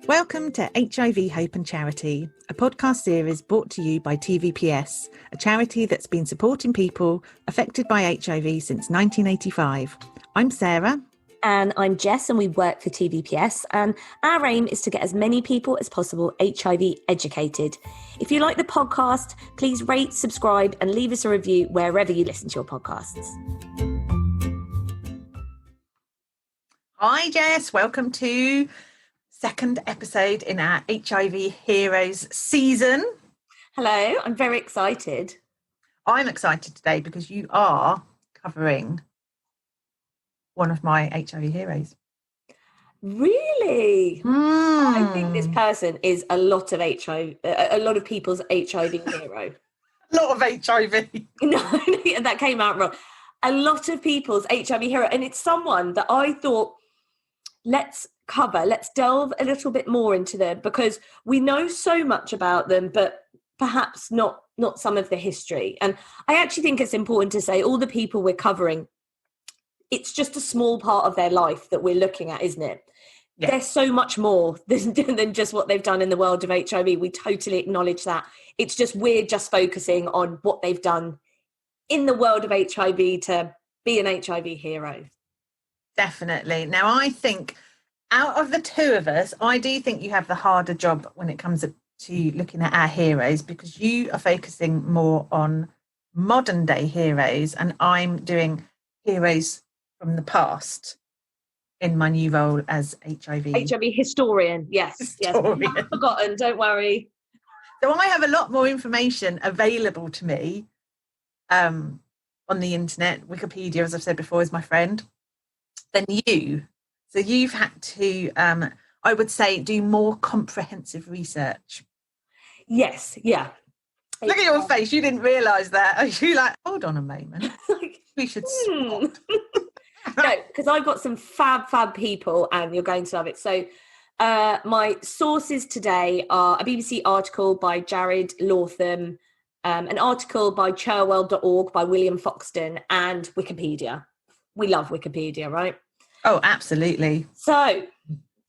Welcome to HIV, Hope and Charity, a podcast series brought to you by TVPS, a charity that's been supporting people affected by HIV since 1985. I'm Sarah. And I'm Jess, and we work for TVPS, and our aim is to get as many people as possible HIV educated. If you like the podcast, please rate, subscribe and leave us a review wherever you listen to your podcasts. Hi Jess, welcome to second episode in our HIV Heroes season. Hello, I'm very excited. I'm excited today because you are covering one of my HIV heroes. Really? I think this person is a lot of people's HIV hero. A lot of HIV. No, that came out wrong. A lot of people's HIV hero. And it's someone that I thought, let's delve a little bit more into them, because we know so much about them, but perhaps not some of the history. And I actually think it's important to say all the people we're covering, it's just a small part of their life that we're looking at, isn't it? Yeah. There's so much more than just what they've done in the world of HIV. We totally acknowledge that. It's just we're just focusing on what they've done in the world of HIV to be an HIV hero. Definitely. Now, I think out of the two of us, I do think you have the harder job when it comes to looking at our heroes, because you are focusing more on modern day heroes and I'm doing heroes from the past in my new role as HIV historian. Yes. I haven't forgotten, don't worry. So I have a lot more information available to me on the internet. Wikipedia, as I've said before, is my friend, than you. So you've had to, I would say, do more comprehensive research. Yes, yeah. Look at your face. You didn't realise that. Are you like, hold on a moment. We should swap. No, because I've got some fab people and you're going to love it. So my sources today are a BBC article by Jared Lawtham, an article by Cherwell.org by William Foxton, and Wikipedia. We love Wikipedia, right? Oh, absolutely. So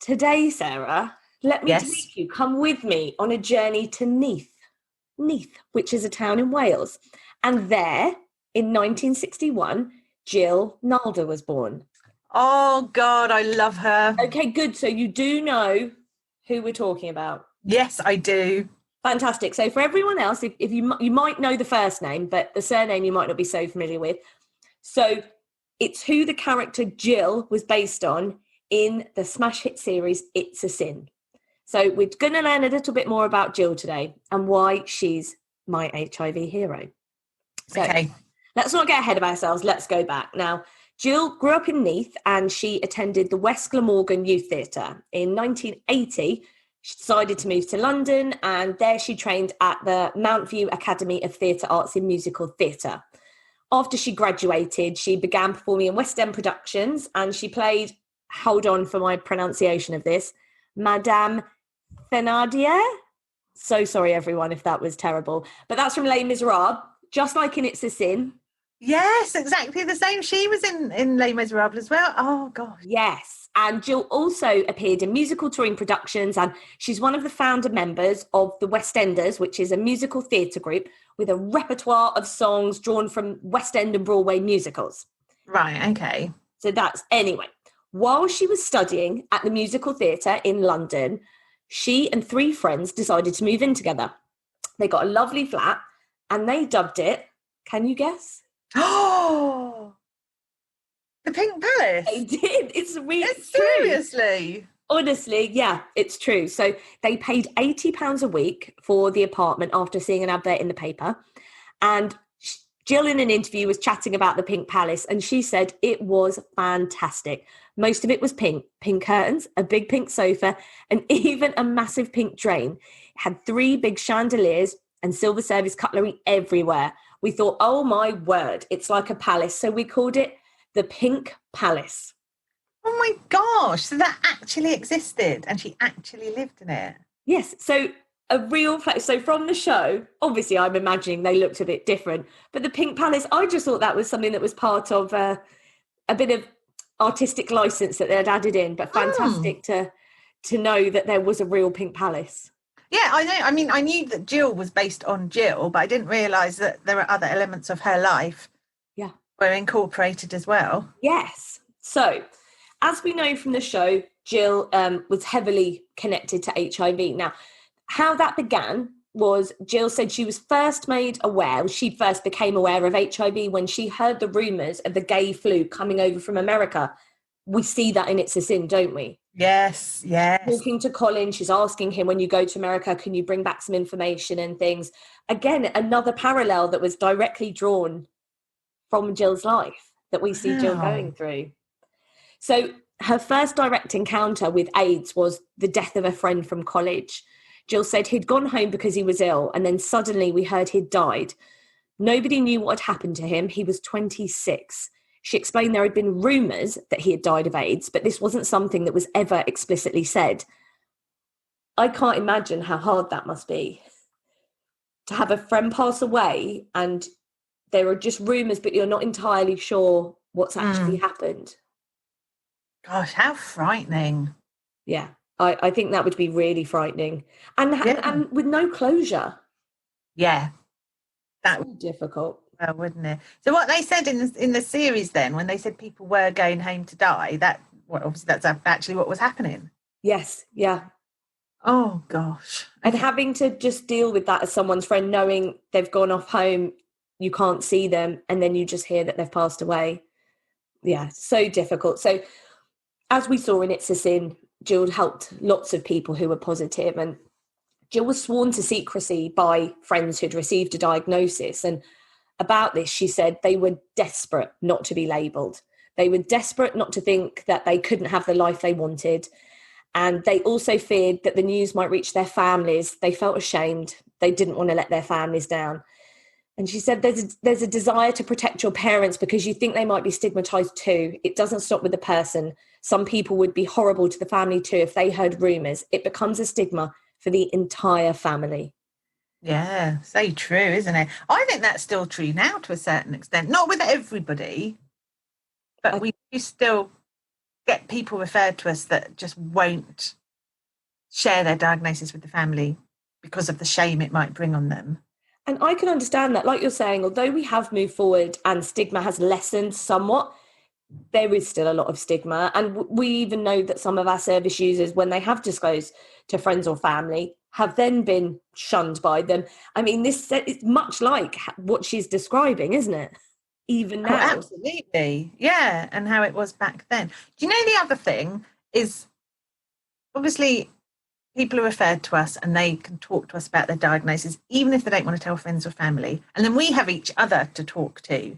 today, Sarah, let me come with me on a journey to Neath, which is a town in Wales. And there, in 1961, Jill Nalder was born. Oh, God, I love her. Okay, good. So you do know who we're talking about? Yes, I do. Fantastic. So for everyone else, if you might know the first name, but the surname you might not be so familiar with. So it's who the character Jill was based on in the smash hit series It's a Sin. So we're going to learn a little bit more about Jill today and why she's my HIV hero. So let's not get ahead of ourselves. Let's go back. Now, Jill grew up in Neath and she attended the West Glamorgan Youth Theatre. In 1980, she decided to move to London, and there she trained at the Mount View Academy of Theatre Arts in musical theatre. After she graduated, she began performing in West End productions, and she played, hold on for my pronunciation of this, Madame Thénardier. So sorry, everyone, if that was terrible. But that's from Les Miserables, just like in It's a Sin. Yes, exactly the same. She was in Les Miserables as well. Oh, gosh. Yes. And Jill also appeared in musical touring productions, and she's one of the founder members of the WestEnders, which is a musical theatre group with a repertoire of songs drawn from West End and Broadway musicals. Right, okay. So anyway, while she was studying at the musical theatre in London, she and 3 friends decided to move in together. They got a lovely flat and they dubbed it, can you guess? Oh, the Pink Palace. They did. It's really seriously. Honestly, yeah, it's true. So they paid £80 a week for the apartment after seeing an advert in the paper. And Jill, in an interview, was chatting about the Pink Palace, and she said it was fantastic. Most of it was pink curtains, a big pink sofa, and even a massive pink drain. It had 3 big chandeliers and silver service cutlery everywhere. We thought, oh my word, it's like a palace. So we called it the Pink Palace. Oh my gosh, so that actually existed and she actually lived in it. Yes, so a real place. So from the show, obviously I'm imagining they looked a bit different, but the Pink Palace, I just thought that was something that was part of a bit of artistic license that they'd added in, but fantastic to to know that there was a real Pink Palace. Yeah, I know. I mean, I knew that Jill was based on Jill, but I didn't realise that there are other elements of her life were incorporated as well. Yes. So, as we know from the show, Jill was heavily connected to HIV. Now, how that began was Jill said she was first made aware, she first became aware of HIV when she heard the rumours of the gay flu coming over from America. We see that in It's a Sin, don't we? Yes. Talking to Colin, she's asking him, when you go to America, can you bring back some information and things? Again, another parallel that was directly drawn from Jill's life that we see Jill going through. So her first direct encounter with AIDS was the death of a friend from college. Jill said he'd gone home because he was ill, and then suddenly we heard he'd died. Nobody knew what had happened to him. He was 26. She explained there had been rumours that he had died of AIDS, but this wasn't something that was ever explicitly said. I can't imagine how hard that must be, to have a friend pass away and there are just rumours, but you're not entirely sure what's actually happened. Gosh, how frightening. Yeah, I think that would be really frightening. And with no closure. Yeah. That would be difficult. Well, wouldn't it? So what they said in the series then, when they said people were going home to die, obviously that's actually what was happening. Yes, yeah. Oh, gosh. And having to just deal with that as someone's friend, knowing they've gone off home, you can't see them, and then you just hear that they've passed away. Yeah, so difficult. So as we saw in It's a Sin, Jill helped lots of people who were positive, and Jill was sworn to secrecy by friends who'd received a diagnosis. And about this, she said they were desperate not to be labelled. They were desperate not to think that they couldn't have the life they wanted. And they also feared that the news might reach their families. They felt ashamed. They didn't want to let their families down. And she said there's a desire to protect your parents because you think they might be stigmatised too. It doesn't stop with the person. Some people would be horrible to the family too if they heard rumours. It becomes a stigma for the entire family. Yeah, so true, isn't it? I think that's still true now to a certain extent. Not with everybody, but we do still get people referred to us that just won't share their diagnosis with the family because of the shame it might bring on them. And I can understand that, like you're saying, although we have moved forward and stigma has lessened somewhat, there is still a lot of stigma. And we even know that some of our service users, when they have disclosed to friends or family, have then been shunned by them. I mean, this is much like what she's describing, isn't it? Even now. Oh, absolutely. Yeah, and how it was back then. Do you know the other thing is, obviously, people are referred to us and they can talk to us about their diagnosis, even if they don't want to tell friends or family. And then we have each other to talk to,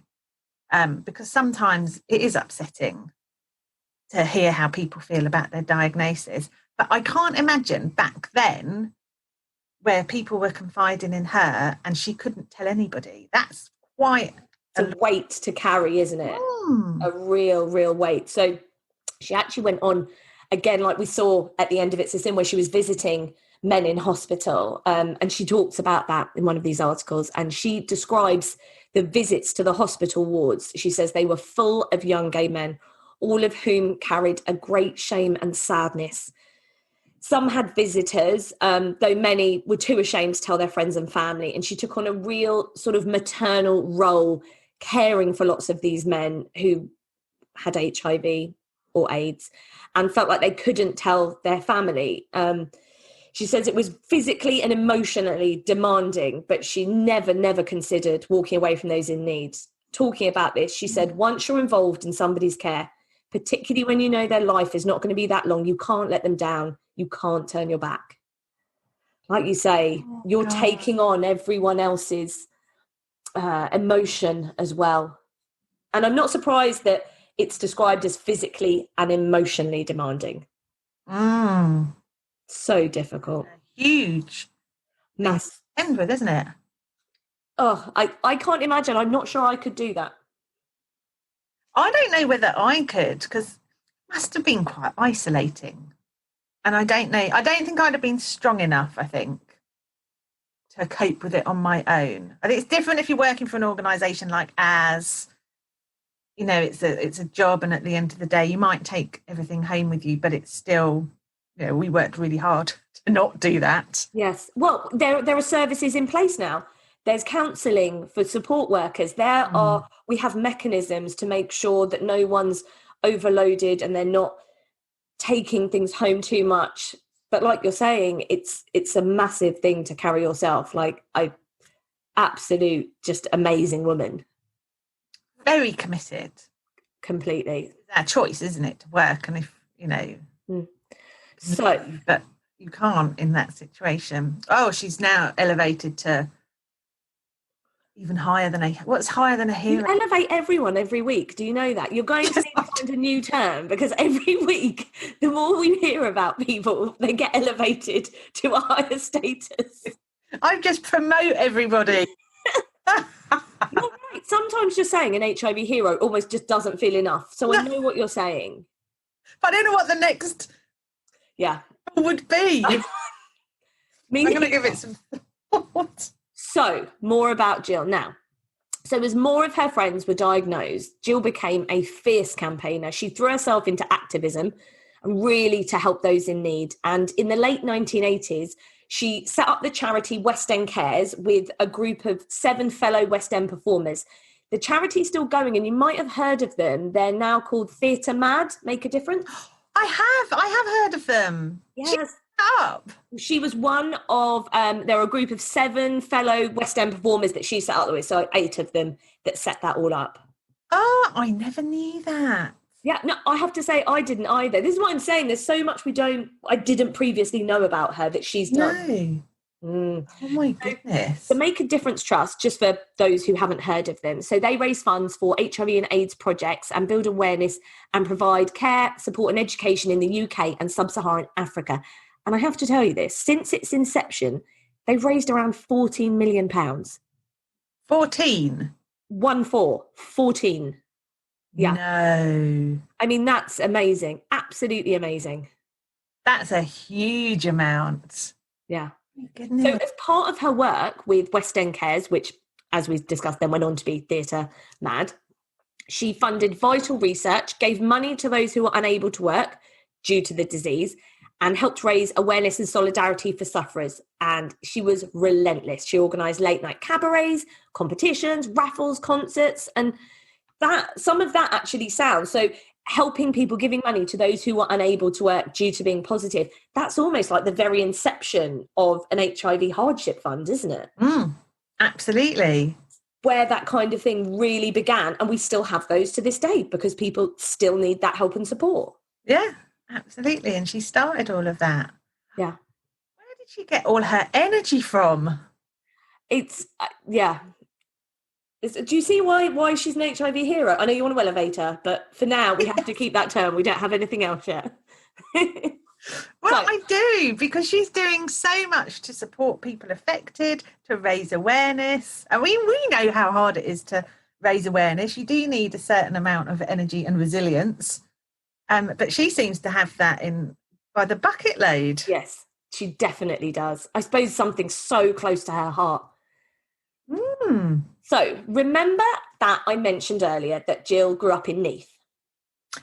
because sometimes it is upsetting to hear how people feel about their diagnosis. But I can't imagine back then where people were confiding in her and she couldn't tell anybody. That's quite a weight to carry, isn't it? A real weight. So she actually went on, again, like we saw at the end of It's a Sin, where she was visiting men in hospital. And she talks about that in one of these articles. And she describes the visits to the hospital wards. She says they were full of young gay men, all of whom carried a great shame and sadness. Some had visitors, though many were too ashamed to tell their friends and family. And she took on a real sort of maternal role, caring for lots of these men who had HIV or AIDS and felt like they couldn't tell their family. She says it was physically and emotionally demanding, but she never considered walking away from those in need. Talking about this, she said, once you're involved in somebody's care, particularly when you know their life is not going to be that long, you can't let them down. You can't turn your back. Like you say, you're taking on everyone else's emotion as well. And I'm not surprised that it's described as physically and emotionally demanding. So difficult. Huge. Mass. End with, isn't it? Oh, I can't imagine. I'm not sure I could do that. I don't know whether I could, because it must have been quite isolating. And I don't know. I don't think I'd have been strong enough, I think, to cope with it on my own. I think it's different if you're working for an organisation like ours. You know, it's a job, and at the end of the day, you might take everything home with you, but it's still we worked really hard to not do that. Yes. Well, there are services in place now. There's counselling for support workers. We have mechanisms to make sure that no one's overloaded and they're not taking things home too much. But like you're saying, it's a massive thing to carry yourself. Like, absolute, just amazing woman. Very committed. Completely. It's our choice, isn't it, to work? And if, So, but you can't in that situation. Oh, she's now elevated to even higher than what's higher than a hero? You elevate everyone every week. Do you know that? You're going to need to find a new term, because every week, the more we hear about people, they get elevated to a higher status. I just promote everybody. You're right. Sometimes just saying an HIV hero almost just doesn't feel enough. So I know what you're saying. But I don't know what the next would be. I'm going to give it some thought. So, more about Jill now. So as more of her friends were diagnosed, Jill became a fierce campaigner. She threw herself into activism and really to help those in need. And in the late 1980s, she set up the charity West End Cares with a group of 7 fellow West End performers. The charity's still going, and you might have heard of them. They're now called Theatre Mad, Make a Difference. I have heard of them. Yes. Up. She was one of, there were a group of 7 fellow West End performers that she set up with, so 8 of them that set that all up. Oh, I never knew that. Yeah, no, I have to say I didn't either. This is what I'm saying. There's so much I didn't previously know about her that she's done. No. Oh my goodness. The Make a Difference Trust, just for those who haven't heard of them. So they raise funds for HIV and AIDS projects and build awareness and provide care, support and education in the UK and sub-Saharan Africa. And I have to tell you this, since its inception, they've raised around £14 million. 14? 14. Yeah. No. I mean, that's amazing. Absolutely amazing. That's a huge amount. Yeah. My goodness. So as part of her work with West End Cares, which, as we discussed, then went on to be Theatre Mad, she funded vital research, gave money to those who were unable to work due to the disease, and helped raise awareness and solidarity for sufferers. And she was relentless. She organised late-night cabarets, competitions, raffles, concerts, and some of that actually sounds, so helping people, giving money to those who were unable to work due to being positive, that's almost like the very inception of an HIV hardship fund, isn't it? Absolutely. Where that kind of thing really began, and we still have those to this day because people still need that help and support. Yeah, absolutely. And she started all of that. Yeah. Where did she get all her energy from? It's, do you see why she's an HIV hero? I know you want to elevate her, but for now we have to keep that term. We don't have anything else yet. Well, I do, because she's doing so much to support people affected, to raise awareness. I mean, we know how hard it is to raise awareness. You do need a certain amount of energy and resilience. But she seems to have that by the bucket load. Yes, she definitely does. I suppose something so close to her heart. So remember that I mentioned earlier that Jill grew up in Neath?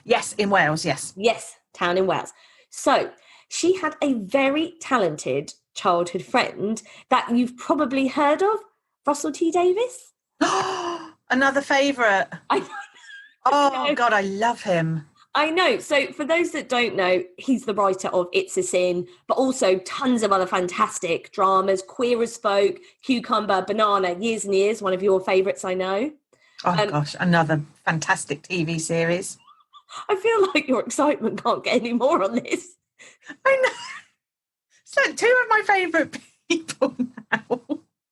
Yes, in Wales, yes. Yes, town in Wales. So she had a very talented childhood friend that you've probably heard of, Russell T Davies. Another favourite. Oh, God, I love him. I know. So for those that don't know, he's the writer of It's a Sin, but also tons of other fantastic dramas, Queer as Folk, Cucumber, Banana, Years and Years, one of your favourites, I know. Oh, gosh, another fantastic TV series. I feel like your excitement can't get any more on this. I know. So 2 of my favourite people now.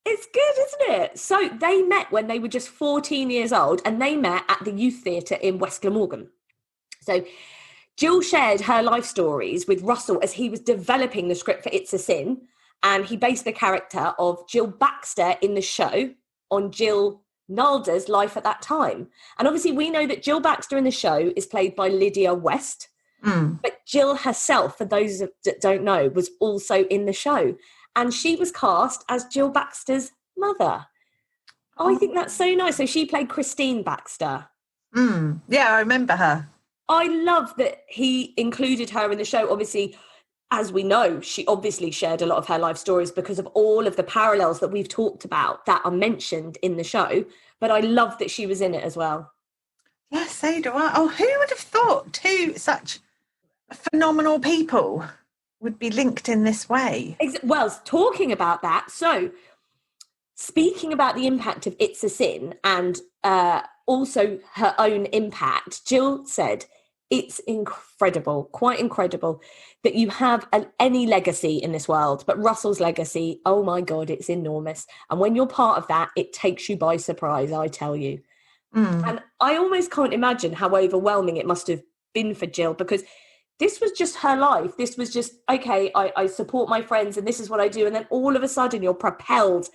It's good, isn't it? So they met when they were just 14 years old, and they met at the Youth Theatre in West Glamorgan. So Jill shared her life stories with Russell as he was developing the script for It's a Sin, and he based the character of Jill Baxter in the show on Jill Nalder's life at that time. And obviously we know that Jill Baxter in the show is played by Lydia West, but Jill herself, for those that don't know, was also in the show, and she was cast as Jill Baxter's mother. I think that's so nice. So she played Christine Baxter. Yeah, I remember her. I love that he included her in the show. Obviously, as we know, she obviously shared a lot of her life stories because of all of the parallels that we've talked about that are mentioned in the show. But I love that she was in it as well. Yes, so do I. Oh, who would have thought two such phenomenal people would be linked in this way? Well, talking about that, so speaking about the impact of It's a Sin and also her own impact, Jill said, it's incredible, quite incredible that you have any legacy in this world, but Russell's legacy, oh my God, it's enormous. And when you're part of that, it takes you by surprise, I tell you. And I almost can't imagine how overwhelming it must have been for Jill, because this was just her life. This was just, okay, I support my friends and this is what I do. And then all of a sudden you're propelled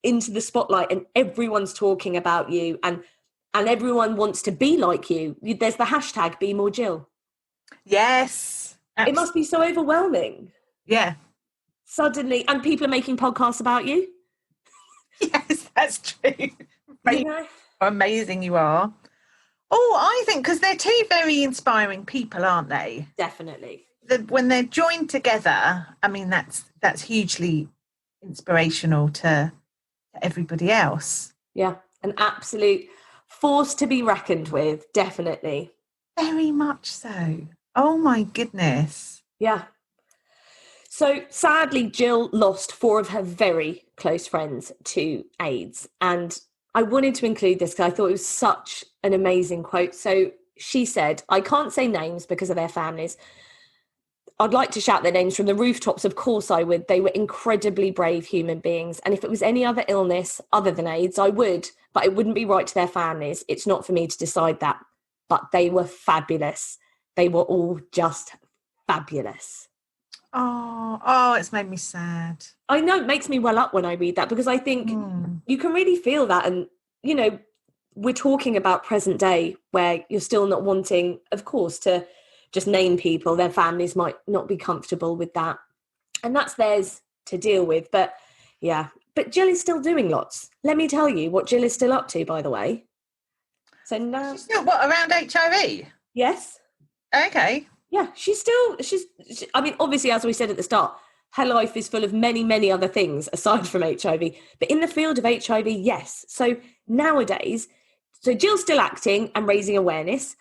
into the spotlight and everyone's talking about you and everyone wants to be like you. There's the hashtag Be More Jill. Yes. It must be so overwhelming. Yeah. Suddenly, and people are making podcasts about you. Yes, that's true. How amazing you are. Oh, I think because they're two very inspiring people, aren't they? Definitely. When they're joined together, I mean, that's hugely inspirational to everybody else. Yeah, an absolute force to be reckoned with, definitely. Very much so. Oh my goodness. Yeah. So sadly, Jill lost 4 of her very close friends to AIDS. And I wanted to include this because I thought it was such an amazing quote. So she said, I can't say names because of their families. I'd like to shout their names from the rooftops. Of course I would. They were incredibly brave human beings. And if it was any other illness other than AIDS, I would, but it wouldn't be right to their families. It's not for me to decide that. But they were fabulous. They were all just fabulous. Oh, it's made me sad. I know, it makes me well up when I read that, because I think you can really feel that. And, you know, we're talking about present day where you're still not wanting, of course, to just name people. Their families might not be comfortable with that. And that's theirs to deal with. But yeah, but Jill is still doing lots. Let me tell you what Jill is still up to, by the way. So now... She's still, what, around HIV? Yes. Okay. Yeah, I mean, obviously, as we said at the start, her life is full of many, many other things aside from HIV. But in the field of HIV, yes. So nowadays, so Jill's still acting and raising awareness.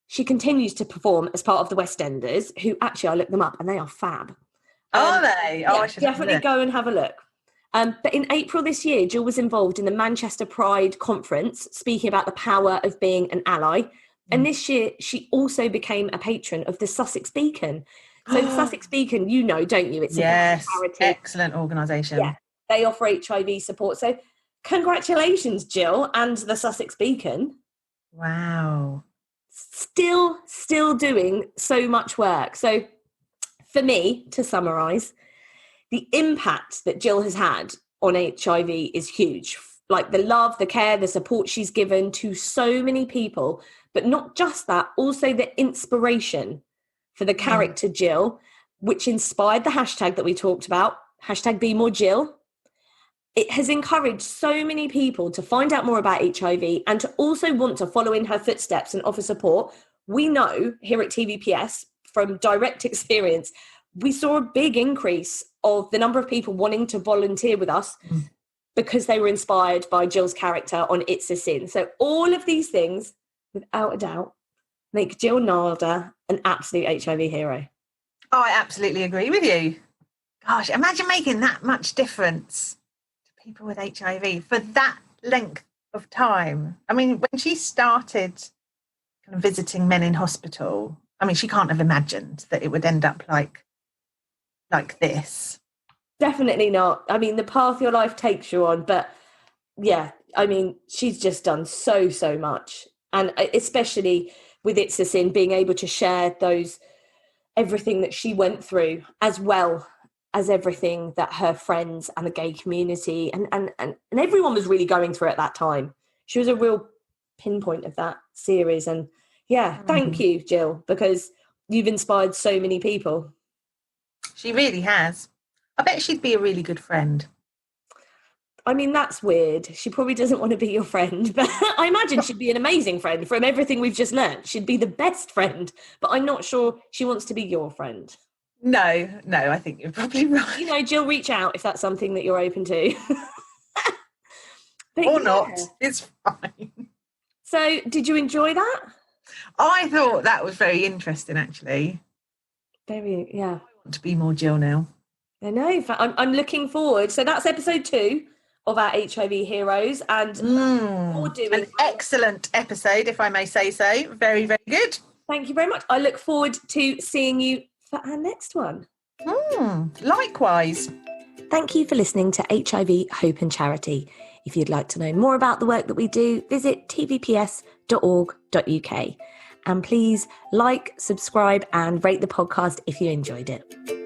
She continues to perform as part of the WestEnders, who actually, I looked them up and they are fab. Are they? Oh, yeah, I should definitely go and have a look. But in April this year, Jill was involved in the Manchester Pride conference, speaking about the power of being an ally. And this year, she also became a patron of the Sussex Beacon. So the Sussex Beacon, you know, don't you? It's a charity. Excellent organisation. Yeah, they offer HIV support. So congratulations, Jill, and the Sussex Beacon. Wow. Still doing so much work. So for me, to summarise, the impact that Jill has had on HIV is huge. Like the love, the care, the support she's given to so many people. But not just that, also the inspiration for the character Jill, which inspired the hashtag that we talked about, hashtag Be More Jill. It has encouraged so many people to find out more about HIV and to also want to follow in her footsteps and offer support. We know here at TVPS from direct experience, we saw a big increase of the number of people wanting to volunteer with us because they were inspired by Jill's character on It's a Sin. So all of these things, without a doubt, make Jill Nalder an absolute HIV hero. Oh, I absolutely agree with you. Gosh, imagine making that much difference to people with HIV for that length of time. I mean, when she started kind of visiting men in hospital, I mean, she can't have imagined that it would end up like this. Definitely not. I mean, the path your life takes you on. But yeah, I mean, she's just done so much. And especially with It's a Sin, being able to share everything that she went through, as well as everything that her friends and the gay community and everyone was really going through at that time. She was a real pinpoint of that series. And yeah, thank you, Jill, because you've inspired so many people. She really has. I bet she'd be a really good friend. I mean, that's weird. She probably doesn't want to be your friend, but I imagine she'd be an amazing friend from everything we've just learned. She'd be the best friend, but I'm not sure she wants to be your friend. No, I think you're probably right. You know, Jill, reach out if that's something that you're open to. But Or yeah. not. It's fine. So did you enjoy that? I thought that was very interesting, actually. Very, yeah. I want to be more Jill now. I know. I'm looking forward. So that's episode 2 of our HIV heroes, and we're doing an excellent episode, if I may say so. Very, very good. Thank you very much. I look forward to seeing you for our next one. Likewise. Thank you for listening to HIV Hope and Charity. If you'd like to know more about the work that we do, visit tvps.org.uk. And please like, subscribe, and rate the podcast if you enjoyed it.